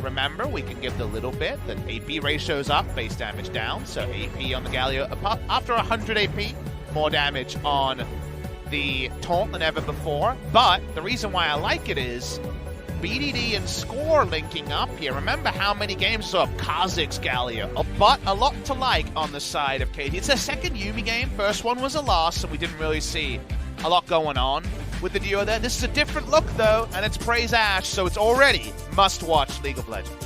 remember, we can give the little bit. The AP ratio's up, base damage down. So AP on the Galio, after 100 AP, more damage on the Taunt than ever before. But the reason why I like it is BDD and Score linking up here. Remember how many games saw Kha'Zix's Galio, but a lot to like on the side of KT. It's their second Yuumi game. First one was a loss, so we didn't really see a lot going on with the duo there. This is a different look, though, and it's Praise Ash, so it's already must-watch League of Legends.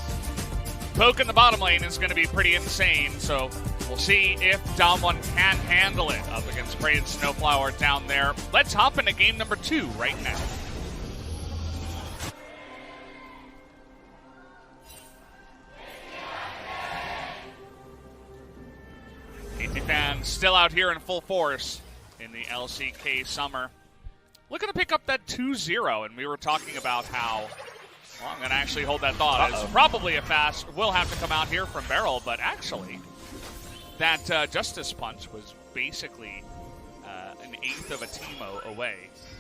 Poke in the bottom lane is going to be pretty insane, so we'll see if DAMWON can handle it up against Praise Snowflower down there. Let's hop into game number 2 right now. KT fans still out here in full force in the LCK summer. Looking to pick up that 2-0, and we were talking about how, well, I'm going to actually hold that thought. It's probably a fast will have to come out here from Beryl, but actually, that Justice Punch was basically an eighth of a Teemo away.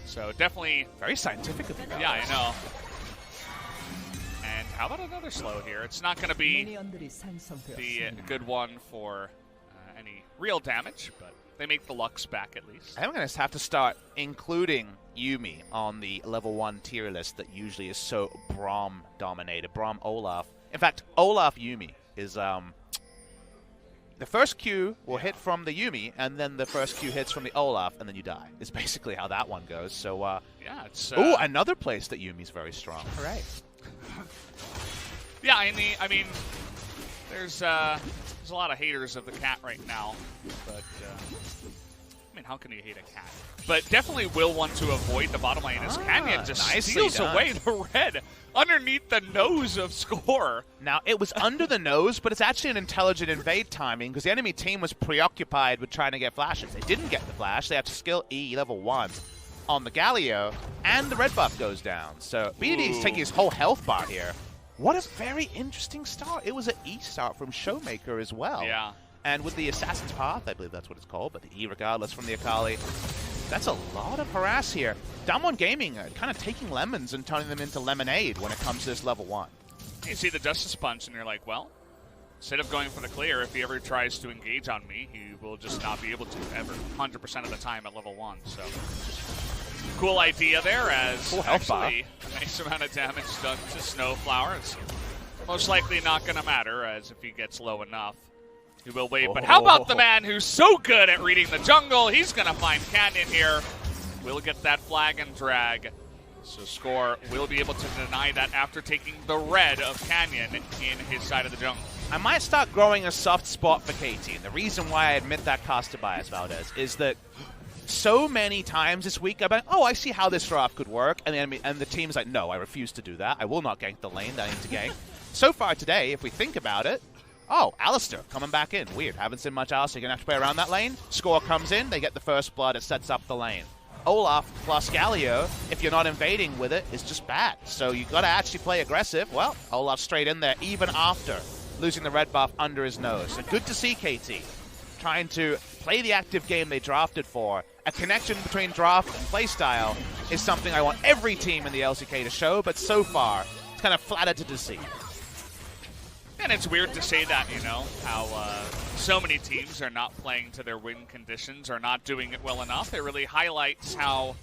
So definitely very scientific of you guys. Yeah, I know. And how about another slow here? It's not going to be the good one for any real damage, but they make the Lux back at least. I'm going to have to start including Yuumi on the level 1 tier list that usually is so Braum dominated. Braum Olaf. In fact, Olaf Yuumi is the first Q will hit from the Yuumi, and then the first Q hits from the Olaf, and then you die. It's basically how that one goes. So yeah, it's ooh, another place that Yumi's very strong. All right. Yeah, I mean, there's a lot of haters of the cat right now, but I mean, how can you hate a cat? But definitely will want to avoid the bottom lane as Canyon just steals away the red underneath the nose of Score. Now, it was under the nose, but it's actually an intelligent invade timing because the enemy team was preoccupied with trying to get flashes. They didn't get the flash. They have to skill E level 1 on the Galio, and the red buff goes down. So BDD is taking his whole health bar here. What a very interesting start. It was an E start from Showmaker as well. Yeah. And with the Assassin's Path, I believe that's what it's called, but the E regardless from the Akali, that's a lot of harass here. DWG Gaming kind of taking lemons and turning them into lemonade when it comes to this level 1. You see the Justice Punch and you're like, well, instead of going for the clear, if he ever tries to engage on me, he will just not be able to ever, 100% of the time at level 1. So, cool idea there as actually a nice amount of damage done to Snowflower. It's most likely not going to matter as if he gets low enough. He will wait, but how about the man who's so good at reading the jungle? He's going to find Canyon here. We'll get that flag and drag. So Score will be able to deny that after taking the red of Canyon in his side of the jungle. I might start growing a soft spot for KT, and the reason why I admit that caster bias, Valdez, is that so many times this week I've been, oh, I see how this draft could work, and the team's like, no, I refuse to do that. I will not gank the lane that I need to gank. So far today, if we think about it, oh, Alistair coming back in. Weird. Haven't seen much Alistair. You're going to have to play around that lane. Score comes in. They get the first blood. It sets up the lane. Olaf plus Galio, if you're not invading with it, is just bad. So you got to actually play aggressive. Well, Olaf straight in there even after losing the red buff under his nose. So good to see KT trying to play the active game they drafted for. A connection between draft and playstyle is something I want every team in the LCK to show, but so far, it's kind of flattered to see. And it's weird to say that, you know, how so many teams are not playing to their win conditions or not doing it well enough. It really highlights how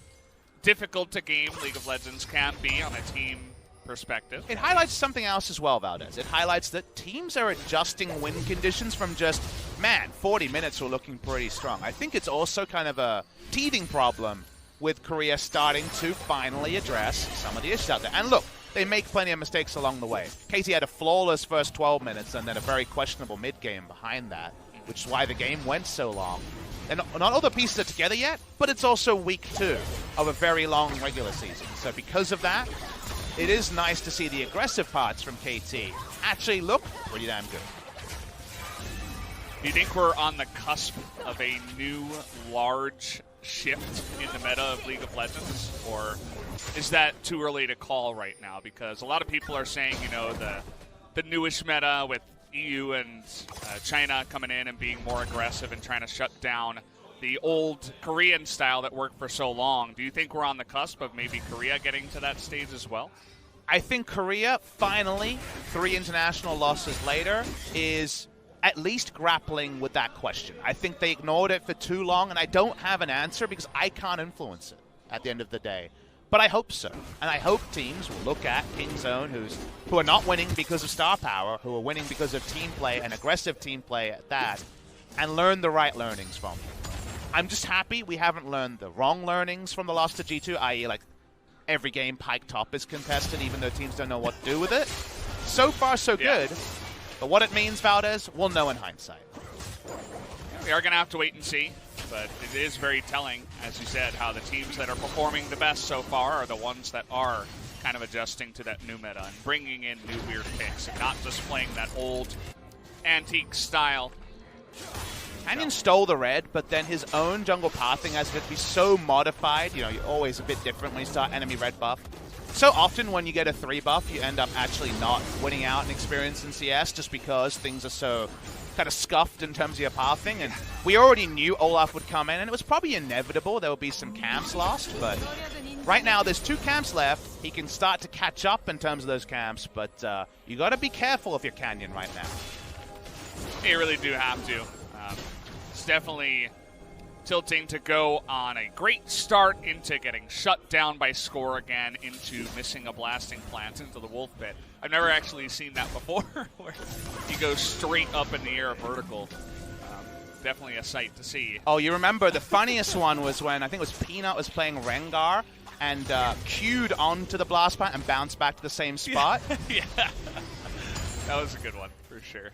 difficult a game League of Legends can be on a team perspective. It highlights something else as well, Valdez. It highlights that teams are adjusting win conditions from just, man, 40 minutes were looking pretty strong. I think it's also kind of a teething problem with Korea starting to finally address some of the issues out there. And look, they make plenty of mistakes along the way. KT had a flawless first 12 minutes and then a very questionable mid-game behind that, which is why the game went so long. And not all the pieces are together yet, but it's also week 2 of a very long regular season. So because of that, it is nice to see the aggressive parts from KT actually look pretty damn good. Do you think we're on the cusp of a new large shift in the meta of League of Legends, or is that too early to call right now? Because a lot of people are saying, you know, the newish meta with EU and China coming in and being more aggressive and trying to shut down the old Korean style that worked for so long. Do you think we're on the cusp of maybe Korea getting to that stage as well? I think Korea, finally, 3 international losses later, is at least grappling with that question. I think they ignored it for too long, and I don't have an answer because I can't influence it at the end of the day. But I hope so. And I hope teams will look at King's Own, who are not winning because of star power, who are winning because of team play and aggressive team play at that, and learn the right learnings from them. I'm just happy we haven't learned the wrong learnings from the loss to G2, i.e. like every game Pike top is contested even though teams don't know what to do with it. So far, so good. But what it means, Valdez, we'll know in hindsight. We are going to have to wait and see, but it is very telling, as you said, how the teams that are performing the best so far are the ones that are kind of adjusting to that new meta and bringing in new weird picks and not just playing that old antique style. Canyon stole the red, but then his own jungle pathing has to be so modified. You know, you're always a bit different when you start enemy red buff. So often when you get a 3 buff, you end up actually not winning out in experience in CS just because things are so kind of scuffed in terms of your pathing. And we already knew Olaf would come in, and it was probably inevitable there would be some camps lost. But right now there's 2 camps left. He can start to catch up in terms of those camps, but you got to be careful if you're Canyon right now. You really do have to. It's definitely tilting to go on a great start into getting shut down by Score again, into missing a blasting plant into the wolf pit. I've never actually seen that before, where he goes straight up in the air vertical. Definitely a sight to see. Oh, you remember the funniest one was when I think it was Peanut was playing Rengar and queued onto the blast plant and bounced back to the same spot. Yeah. That was a good one, for sure.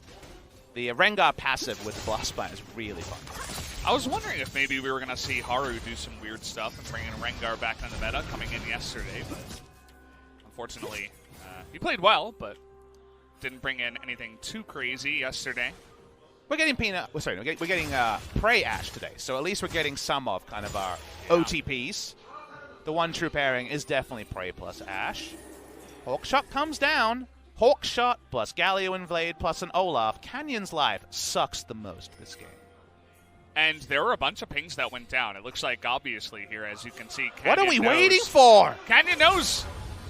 The Rengar passive with blast plant is really fun. I was wondering if maybe we were going to see Haru do some weird stuff and bring in Rengar back in the meta coming in yesterday, but unfortunately he played well, but didn't bring in anything too crazy yesterday. We're getting Peanut. We're getting Prey Ashe today, so at least we're getting some of kind of our OTPs. The one true pairing is definitely Prey plus Ashe. Hawkshot comes down. Hawkshot plus Galio Invade plus an Olaf. Canyon's life sucks the most this game. And there were a bunch of pings that went down. It looks like, obviously, here, as you can see, Canyon what are we knows. waiting for? Canyon knows.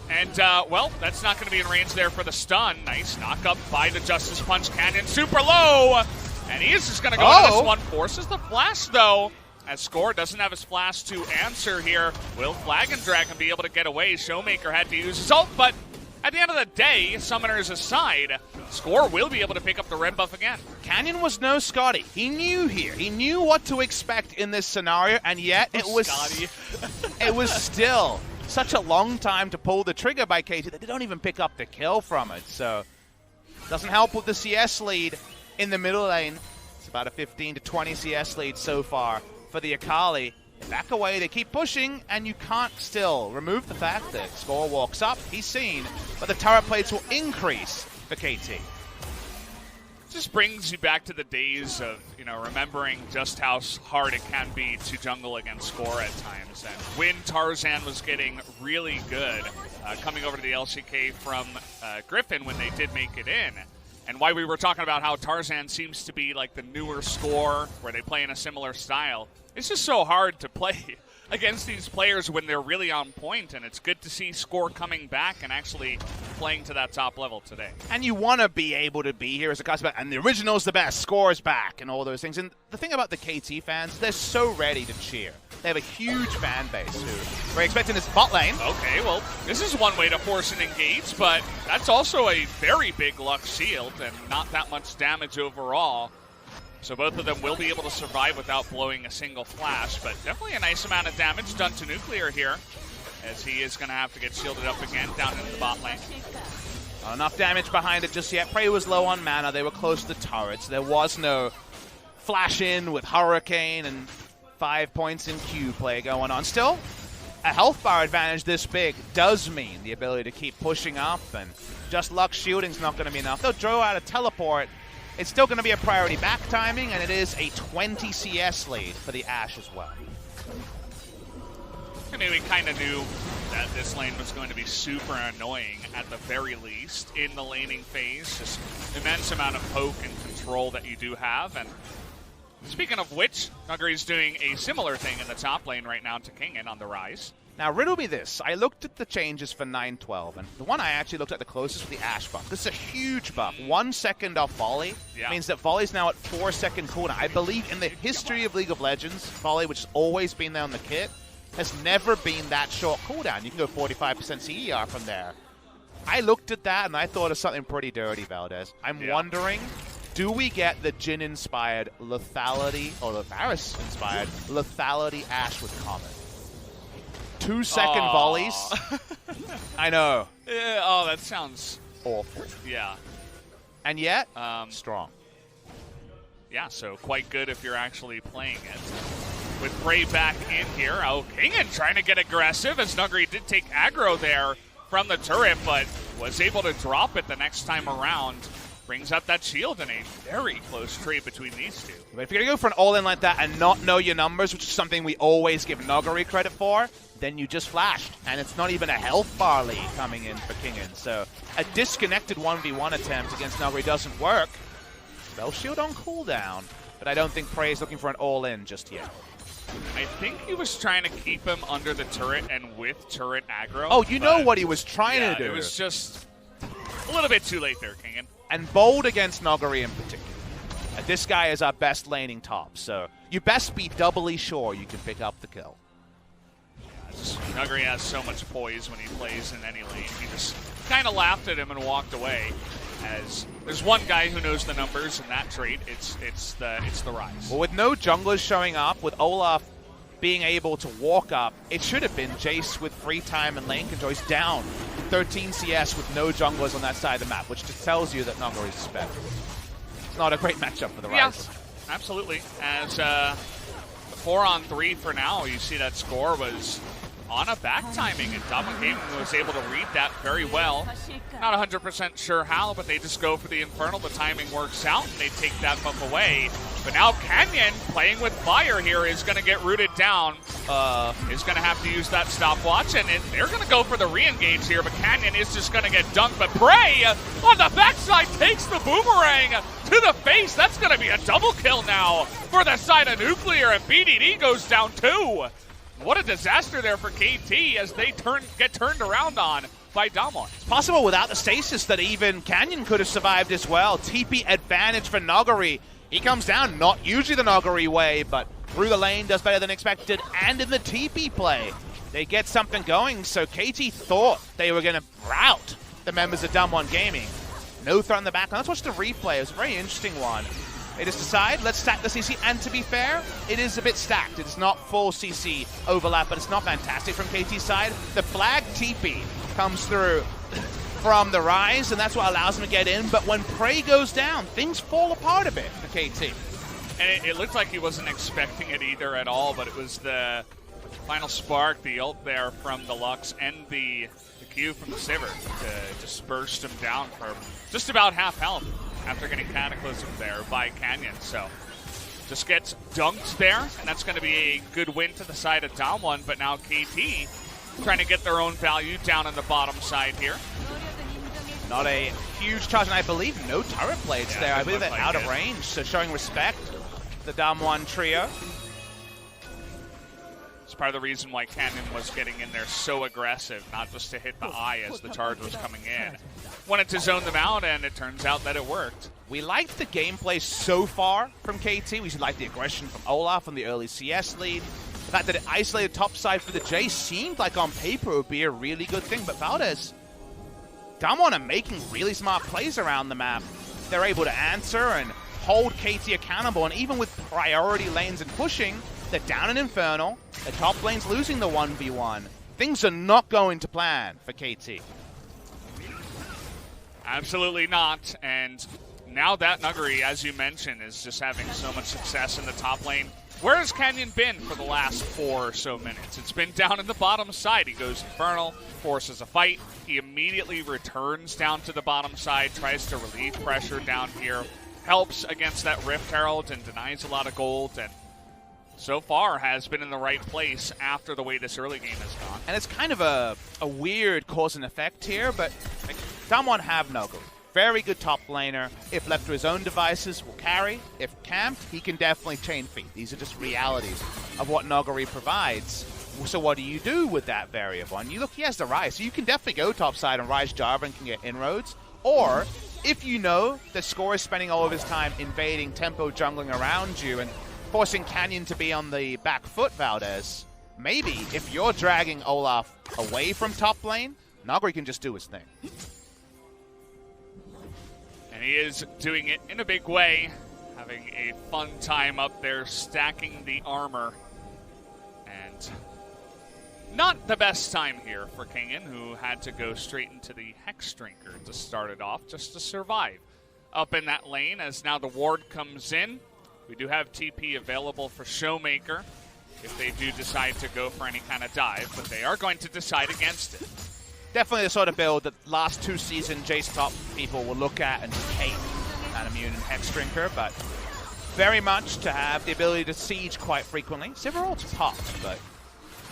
And, well, that's not going to be in range there for the stun. Nice knock up by the Justice Punch. Canyon super low. And he is just going to go into this one. Forces the flash, though. As Score doesn't have his flash to answer here. Will Flag and Dragon be able to get away? Showmaker had to use his ult, but at the end of the day, Summoners aside, Score will be able to pick up the red buff again. Canyon was no Scotty. He knew here. He knew what to expect in this scenario, and yet it was it was still such a long time to pull the trigger by KT that they don't even pick up the kill from it. So doesn't help with the CS lead in the middle lane. It's about a 15 to 20 CS lead so far for the Akali. Back away, they keep pushing, and you can't still remove the fact that Score walks up, he's seen, but the turret plates will increase for KT. Just brings you back to the days of, remembering just how hard it can be to jungle against Score at times. And when Tarzan was getting really good, coming over to the LCK from Griffin when they did make it in, and why we were talking about how Tarzan seems to be like the newer Score, where they play in a similar style. It's just so hard to play against these players when they're really on point, and it's good to see Score coming back and actually playing to that top level today. And you want to be able to be here as a customer, and the original's the best, Score's back, and all those things. And the thing about the KT fans, they're so ready to cheer. They have a huge fan base who we're expecting this bot lane. Okay, well, this is one way to force an engage, but that's also a very big Lux shield and not that much damage overall. So both of them will be able to survive without blowing a single flash, but definitely a nice amount of damage done to Nuclear here, as he is going to have to get shielded up again down into the bot lane. Not enough damage behind it just yet. Prey was low on mana. They were close to the turrets. There was no flash in with Hurricane and 5 points in Q play going on. Still, a health bar advantage this big does mean the ability to keep pushing up, and just Lux shielding's not going to be enough. They'll draw out a teleport. It's still going to be a priority back timing, and it is a 20 CS lead for the Ashe as well. I mean, we kind of knew that this lane was going to be super annoying at the very least in the laning phase. Just immense amount of poke and control that you do have. And speaking of which, Nuggery's doing a similar thing in the top lane right now to Kingen on the rise. Now, riddle me this. I looked at the changes for 9-12, and the one I actually looked at the closest was the Ashe buff. This is a huge buff. 1 second off volley means that volley's now at 4-second cooldown. I believe in the history of League of Legends, volley, which has always been there on the kit, has never been that short cooldown. You can go 45% CER from there. I looked at that, and I thought of something pretty dirty, Valdez. I'm wondering, do we get the Jhin-inspired lethality, or the Varus-inspired lethality Ashe with Comet? 2-second volleys. I know. Yeah, oh, that sounds awful. Yeah. And yet, strong. Yeah, so quite good if you're actually playing it. With Bray back in here, Kingen trying to get aggressive as Nuguri did take aggro there from the turret, but was able to drop it the next time around. Brings up that shield in a very close trade between these two. But if you're going to go for an all-in like that and not know your numbers, which is something we always give Nuguri credit for, then you just flashed. And it's not even a health bar lead coming in for Kingen. So a disconnected 1v1 attempt against Nuguri doesn't work. Spell shield on cooldown. But I don't think Prey is looking for an all-in just yet. I think he was trying to keep him under the turret and with turret aggro. Oh, you know what he was trying to do. It was just a little bit too late there, Kingen. And bold against Nuguri in particular. This guy is our best laning top, so you best be doubly sure you can pick up the kill. Nuguri has so much poise when he plays in any lane. He just kind of laughed at him and walked away. As there's one guy who knows the numbers in that trait, it's the Rise. Well, with no junglers showing up, with Olaf being able to walk up, it should have been Jace with free time and lane control. He's down 13 CS with no junglers on that side of the map, which just tells you that Nuguri is better. It's not a great matchup for the Rise. Yeah, absolutely. As 4-on-3 for now, you see that score was on a back timing, and DWG was able to read that very well. Not 100% sure how, but they just go for the Infernal. The timing works out, and they take that buff away. But now Canyon, playing with fire here, is going to get rooted down. Is going to have to use that stopwatch, and they're going to go for the re-engage here, but Canyon is just going to get dunked. But Prey, on the backside, takes the boomerang to the face. That's going to be a double kill now for the side of Nuclear, and BDD goes down too. What a disaster there for KT as they get turned around on by DAMWON. It's possible without the stasis that even Canyon could have survived as well. TP advantage for Nuguri. He comes down, not usually the Nuguri way, but through the lane does better than expected, and in the TP play, they get something going. So KT thought they were going to rout the members of DAMWON Gaming. No threat in the back. Now let's watch the replay. It was a very interesting one. They just decide, let's stack the CC, and to be fair, it is a bit stacked. It's not full CC overlap, but it's not fantastic from KT's side. The flag TP comes through from the Rise, and that's what allows them to get in, but when Prey goes down, things fall apart a bit for KT. And it looked like he wasn't expecting it either at all, but it was the final spark, the ult there from the Lux, and the Q from the Sivir to just burst him down for just about half health after getting Cataclysm there by Canyon. So just gets dunked there, and that's going to be a good win to the side of DAMWON, but now KT trying to get their own value down on the bottom side here. Not a huge charge, and I believe no turret blades there. I believe they're out of range, so showing respect to the DAMWON trio. It's part of the reason why Canyon was getting in there so aggressive, not just to hit the eye as the charge was coming in. Wanted to zone them out, and it turns out that it worked. We liked the gameplay so far from KT. We should like the aggression from Olaf on the early CS lead. The fact that it isolated top side for the J seemed like on paper it would be a really good thing, but Valdez, DAMWON are making really smart plays around the map. They're able to answer and hold KT accountable, and even with priority lanes and pushing, they're down in Infernal. The top lane's losing the 1v1. Things are not going to plan for KT. Absolutely not, and now that Nuguri, as you mentioned, is just having so much success in the top lane. Where has Canyon been for the last 4 or so minutes? It's been down in the bottom side. He goes Infernal, forces a fight. He immediately returns down to the bottom side, tries to relieve pressure down here, helps against that Rift Herald and denies a lot of gold, and so far has been in the right place after the way this early game has gone. And it's kind of a weird cause and effect here, but like, DAMWON have Nuguri. Very good top laner. If left to his own devices, will carry. If camped, he can definitely chain feed. These are just realities of what Nuguri provides. So what do you do with that variable? And you look, he has the Rise, so you can definitely go topside and Rise Jarvan can get inroads. Or, if you know that Score is spending all of his time invading, tempo jungling around you, and forcing Canyon to be on the back foot, Valdez, maybe if you're dragging Olaf away from top lane, Nuguri can just do his thing. And he is doing it in a big way, having a fun time up there, stacking the armor. And not the best time here for Kingen, who had to go straight into the Hex Drinker to start it off, just to survive up in that lane. As now the ward comes in, we do have TP available for Showmaker if they do decide to go for any kind of dive, but they are going to decide against it. Definitely the sort of build that last 2 season Jace top people will look at and hate Animune and Hex Drinker, but very much to have the ability to siege quite frequently. Sivir ult's popped, but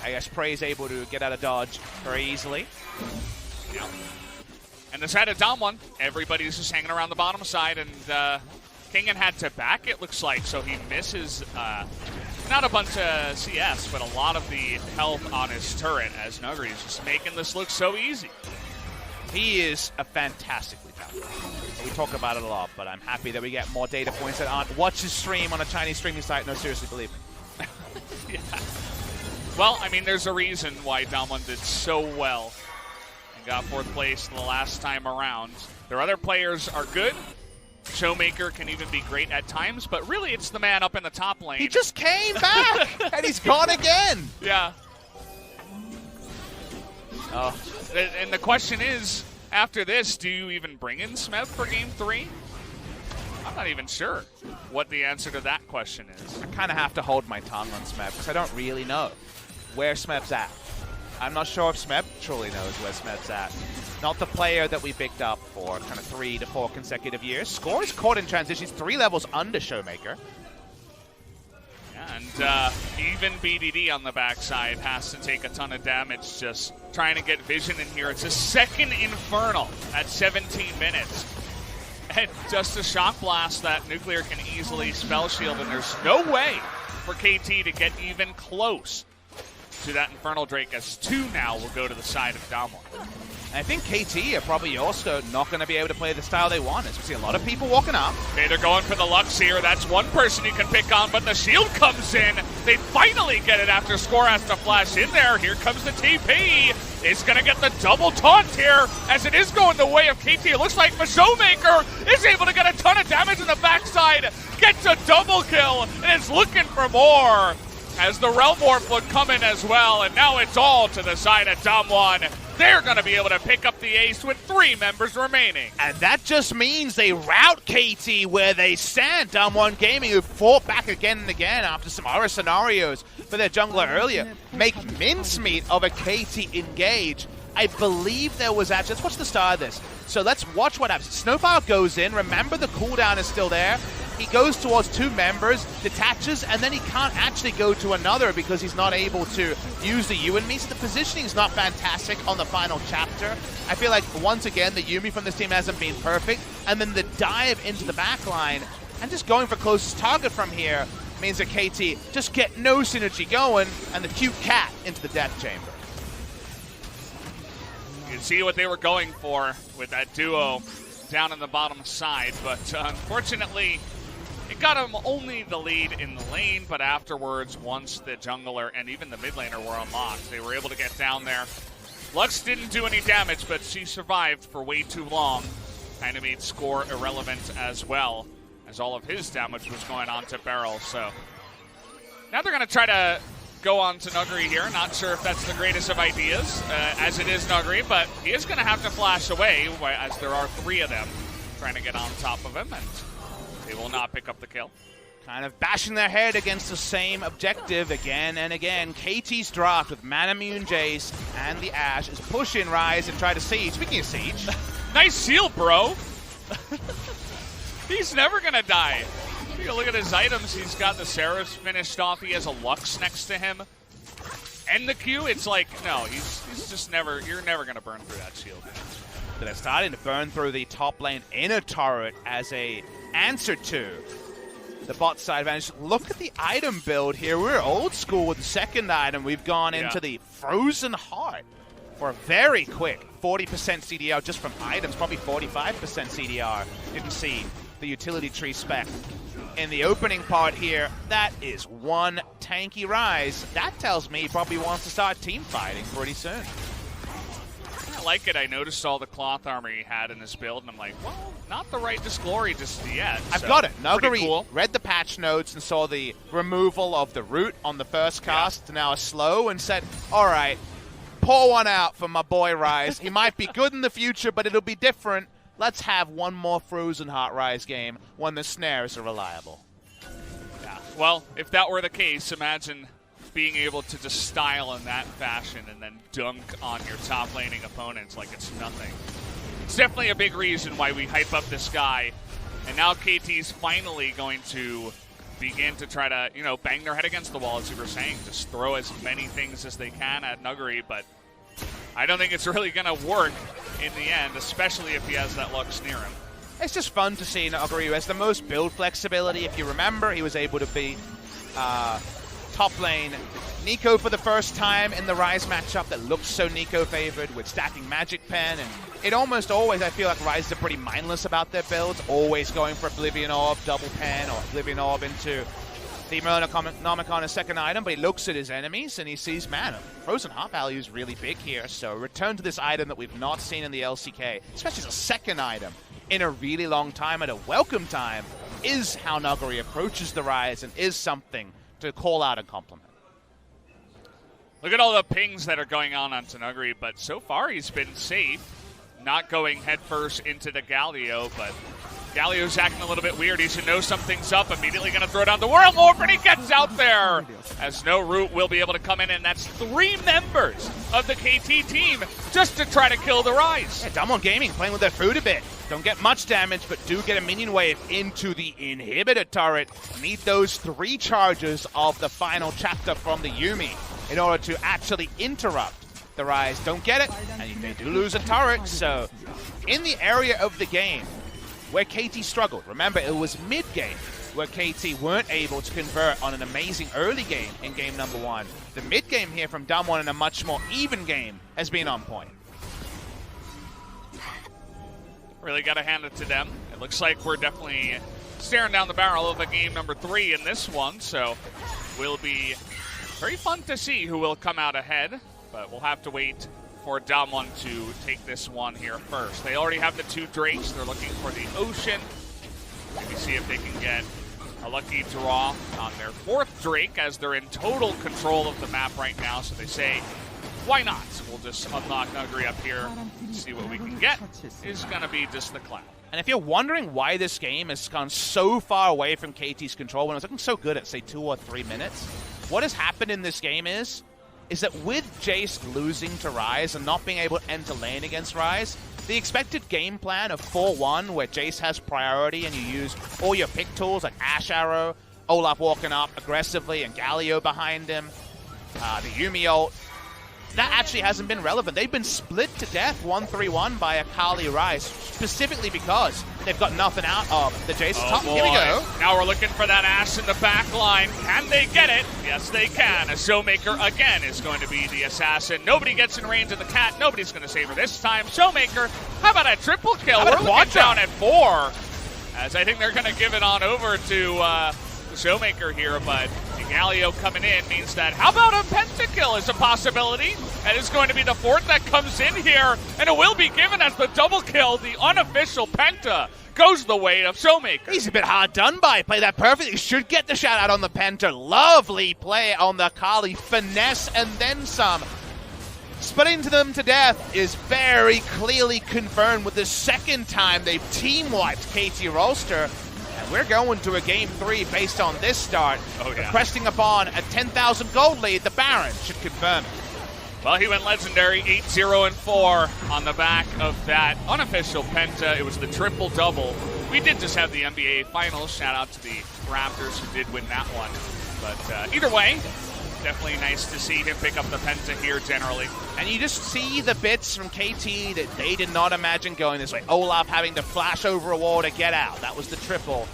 I guess Prey is able to get out of dodge very easily. Yeah. And the side of DAMWON, everybody's just hanging around the bottom side, and Kingen had to back, it looks like, so he misses not a bunch of CS, but a lot of the health on his turret, as Nuguri is just making this look so easy. He is a fantastically talented. We talk about it a lot, but I'm happy that we get more data points that aren't watch his stream on a Chinese streaming site. No, seriously, believe me. Yeah. Well, I mean, there's a reason why DWG did so well and got 4th place the last time around. Their other players are good. Showmaker can even be great at times, but really it's the man up in the top lane. He just came back, and he's gone again. Yeah. Oh. And the question is, after this, do you even bring in Smeb for Game 3? I'm not even sure what the answer to that question is. I kind of have to hold my tongue on Smeb because I don't really know where Smeb's at. I'm not sure if Smeb truly knows where Smeb's at. Not the player that we picked up for kind of 3 to 4 consecutive years. Score is caught in transitions, 3 levels under Showmaker. Yeah, and even BDD on the backside has to take a ton of damage just trying to get vision in here. It's a second Infernal at 17 minutes. And just a Shock Blast that Nuclear can easily spell shield, and there's no way for KT to get even close to that Infernal Drake, as 2 now will go to the side of DWG. I think KT are probably also not going to be able to play the style they want, as we see a lot of people walking up. Okay, they're going for the Lux here. That's one person you can pick on, but the shield comes in. They finally get it after Score has to flash in there. Here comes the TP. It's going to get the double taunt here, as it is going the way of KT. It looks like Showmaker is able to get a ton of damage in the backside, gets a double kill, and is looking for more, as the Realm Warp would come in as well, and now it's all to the side of DWG. They're going to be able to pick up the ace with 3 members remaining. And that just means they rout KT where they stand. DWG Gaming, who fought back again and again after some other scenarios for their jungler earlier, make mincemeat of a KT engage. I believe there was actually, let's watch the start of this. So let's watch what happens. Snowfire goes in, remember the cooldown is still there. He goes towards 2 members, detaches, and then he can't actually go to another because he's not able to use the you and me. So the positioning is not fantastic on the final chapter. I feel like, once again, the Yuumi from this team hasn't been perfect. And then the dive into the back line and just going for closest target from here means that KT just get no synergy going, and the cute cat into the death chamber. You can see what they were going for with that duo down on the bottom side, but unfortunately, it got him only the lead in the lane, but afterwards, once the jungler and even the mid laner were unlocked, they were able to get down there. Lux didn't do any damage, but she survived for way too long. Kind of made Score irrelevant as well, as all of his damage was going on to Beryl. So now they're going to try to go on to Nuguri here. Not sure if that's the greatest of ideas, as it is Nuguri, but he is going to have to flash away, as there are 3 of them trying to get on top of him, and they will not pick up the kill. Kind of bashing their head against the same objective again and again. KT's draft with Manamune Jace and the Ashe is pushing Rise and try to siege. Speaking of siege. Nice shield, bro. He's never going to die. Take a look at his items. He's got the Seraphs finished off. He has a Lux next to him. And the Q, it's like, no, he's just never, you're never going to burn through that shield. So they're starting to burn through the top lane inner turret as a answer to the bot side advantage. Look at the item build here. We're old school with the second item. We've gone into the Frozen Heart for a very quick 40% CDR just from items, probably 45% CDR. Didn't see the utility tree spec in the opening part here. That is one tanky Rise. That tells me he probably wants to start team fighting pretty soon. I like it. I noticed all the cloth armor he had in his build, and I'm like, well, not the right Disglory just yet. I've got it. Nuguri cool. read the patch notes and saw the removal of the root on the first cast, now a slow, and said, all right, pour one out for my boy Rise. He might be good in the future, but it'll be different. Let's have one more Frozen Heart Rise game when the snares are reliable. Yeah. Well, if that were the case, imagine being able to just style in that fashion and then dunk on your top laning opponents like it's nothing. It's definitely a big reason why we hype up this guy. And now KT's finally going to begin to try to, you know, bang their head against the wall, as you were saying. Just throw as many things as they can at Nuguri, but I don't think it's really going to work in the end, especially if he has that Lux near him. It's just fun to see Nuguri, who has the most build flexibility. If you remember, he was able to beat top lane Nico for the first time in the Rise matchup that looked so Nico favored with stacking Magic Pen, and it almost always, I feel like Rise are pretty mindless about their builds, always going for Oblivion Orb, double pen, or Oblivion Orb into the Merlinomicon, a second item, but he looks at his enemies and he sees, man, Frozen Heart value is really big here, so return to this item that we've not seen in the LCK, especially as a second item in a really long time, at a welcome time, is how Nuguri approaches the Rise and is something to call out and compliment. Look at all the pings that are going on Nuguri, but so far he's been safe, not going headfirst into the Galio, but Galio's acting a little bit weird. He should know something's up. Immediately going to throw down the World Lord, and he gets out there. As no root will be able to come in, and that's 3 members of the KT team just to try to kill the Rise. Yeah, DWG Gaming playing with their food a bit. Don't get much damage, but do get a minion wave into the inhibitor turret. Need those 3 charges of the final chapter from the Yuumi in order to actually interrupt the Rise. Don't get it, and they do lose a turret. So in the area of the game where KT struggled, remember it was mid-game where KT weren't able to convert on an amazing early game in game number 1. The mid-game here from DWG in a much more even game has been on point. Really got to hand it to them. It looks like we're definitely staring down the barrel of a game number 3 in this one, so will be very fun to see who will come out ahead, but we'll have to wait for DAMWON to take this one here first. They already have the 2 Drakes. They're looking for the Ocean. Maybe see if they can get a lucky draw on their 4th Drake, as they're in total control of the map right now, so they say, why not? We'll just unlock Nuguri up here, see what we can get. Is going to be just the Cloud. And if you're wondering why this game has gone so far away from KT's control when it was looking so good at, say, 2 or 3 minutes, what has happened in this game is that with Jace losing to Rise and not being able to enter lane against Rise, the expected game plan of 4-1, where Jace has priority and you use all your pick tools like Ash Arrow, Olaf walking up aggressively and Galio behind him, the Yuumi ult, that actually hasn't been relevant. They've been split to death 1-3-1 by a Kali Rise, specifically because they've got nothing out of the Jace top. Boy. Here we go. Now we're looking for that Ashe in the back line. Can they get it? Yes, they can. A Showmaker again is going to be the assassin. Nobody gets in range of the cat. Nobody's going to save her this time. Showmaker, how about a triple kill? We're looking down at 4, as I think they're going to give it on over to the Showmaker here, but Galio coming in means that, how about a pentakill is a possibility? That is going to be the 4th that comes in here, and it will be given as the double kill. The unofficial penta goes the way of Showmaker. He's a bit hard done by. Play that perfectly. Should get the shout out on the Penta. Lovely play on the Kali. Finesse and then some. Splitting them to death is very clearly confirmed with the second time they've team-wiped KT Rolster. And we're going to a game 3 based on this start. Cresting upon a 10,000 gold lead. The Baron should confirm it. Well, he went legendary, 8-0-4 on the back of that unofficial penta. It was the triple-double. We did just have the NBA Finals. Shout out to the Raptors who did win that one. But either way, definitely nice to see him pick up the penta here generally. And you just see the bits from KT that they did not imagine going this way. Olaf having to flash over a wall to get out. That was the triple.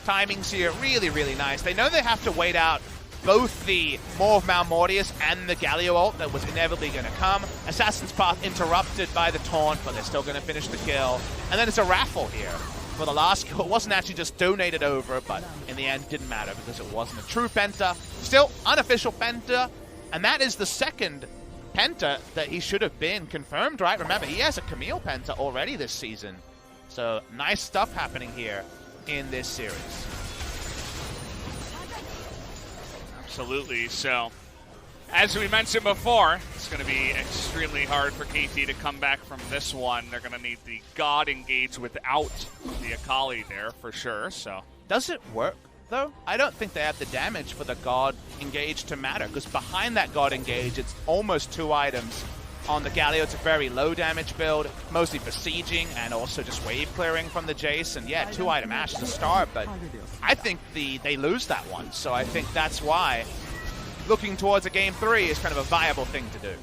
Timings here, really, really nice. They know they have to wait out both the Maw of Malmortius and the Galio ult that was inevitably going to come. Assassin's Path interrupted by the taunt, but they're still going to finish the kill. And then it's a raffle here for the last kill. It wasn't actually just donated over, but in the end didn't matter because it wasn't a true Penta. Still, unofficial Penta, and that is the second Penta that he should have been confirmed, right? Remember, he has a Camille Penta already this season. So nice stuff happening here in this series. Absolutely. So, as we mentioned before, it's going to be extremely hard for KT to come back from this one. They're going to need the God engage without the Akali there for sure. So, does it work though? I don't think they have the damage for the God engage to matter, because behind that God engage, it's almost 2 items. On the Galio, it's a very low damage build, mostly for sieging and also just wave clearing from the Jace. And yeah, 2 item Ashe to start, but I think they lose that one. So I think that's why looking towards a game 3 is kind of a viable thing to do.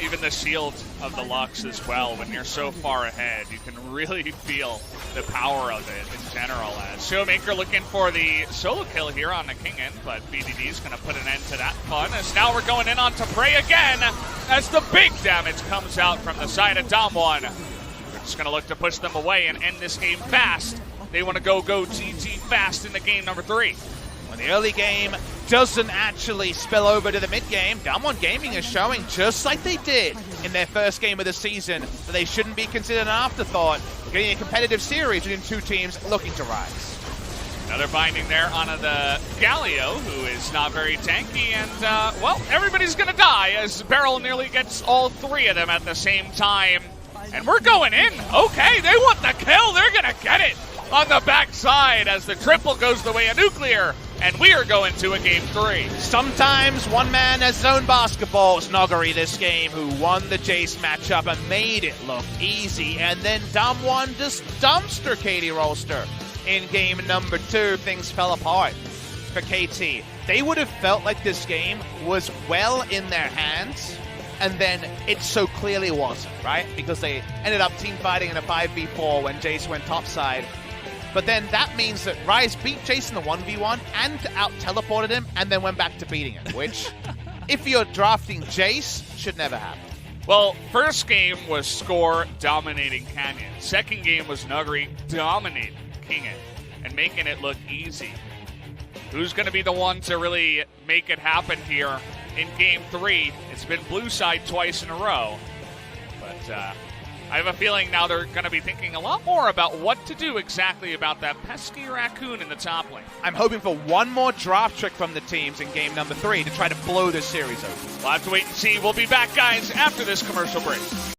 Even the shield of the Lux as well, when you're so far ahead, you can really feel the power of it in general. As Showmaker looking for the solo kill here on the Kingen, but BDD is going to put an end to that fun, as now we're going in on to Prey again, as the big damage comes out from the side of DAMWON. We're just going to look to push them away and end this game fast. They want to go GG fast in the game number 3. When the early game doesn't actually spill over to the mid game, DWG Gaming is showing, just like they did in their first game of the season, that they shouldn't be considered an afterthought. We're getting a competitive series between 2 teams looking to rise. Another binding there on the Galio, who is not very tanky, and, well, everybody's going to die as Beryl nearly gets all 3 of them at the same time. And we're going in. Okay, they want the kill. They're going to get it on the backside as the triple goes the way of Nuclear. And we are going to a game 3. Sometimes one man has his own basketball. It's Nogari this game, who won the Jace matchup and made it look easy. And then DAMWON just dumpster KT Rolster in game number 2. Things fell apart for KT. They would have felt like this game was well in their hands, and then it so clearly wasn't, right? Because they ended up team fighting in a 5v4 when Jace went topside. But then that means that Rise beat Jace in the 1v1 and out-teleported him and then went back to beating him, which, if you're drafting Jace, should never happen. Well, first game was Score dominating Canyon. Second game was Nuggery dominating Kingen and making it look easy. Who's going to be the one to really make it happen here in game 3? It's been blue side twice in a row, but I have a feeling now they're going to be thinking a lot more about what to do exactly about that pesky raccoon in the top lane. I'm hoping for one more draft trick from the teams in game number 3 to try to blow this series over. We'll have to wait and see. We'll be back, guys, after this commercial break.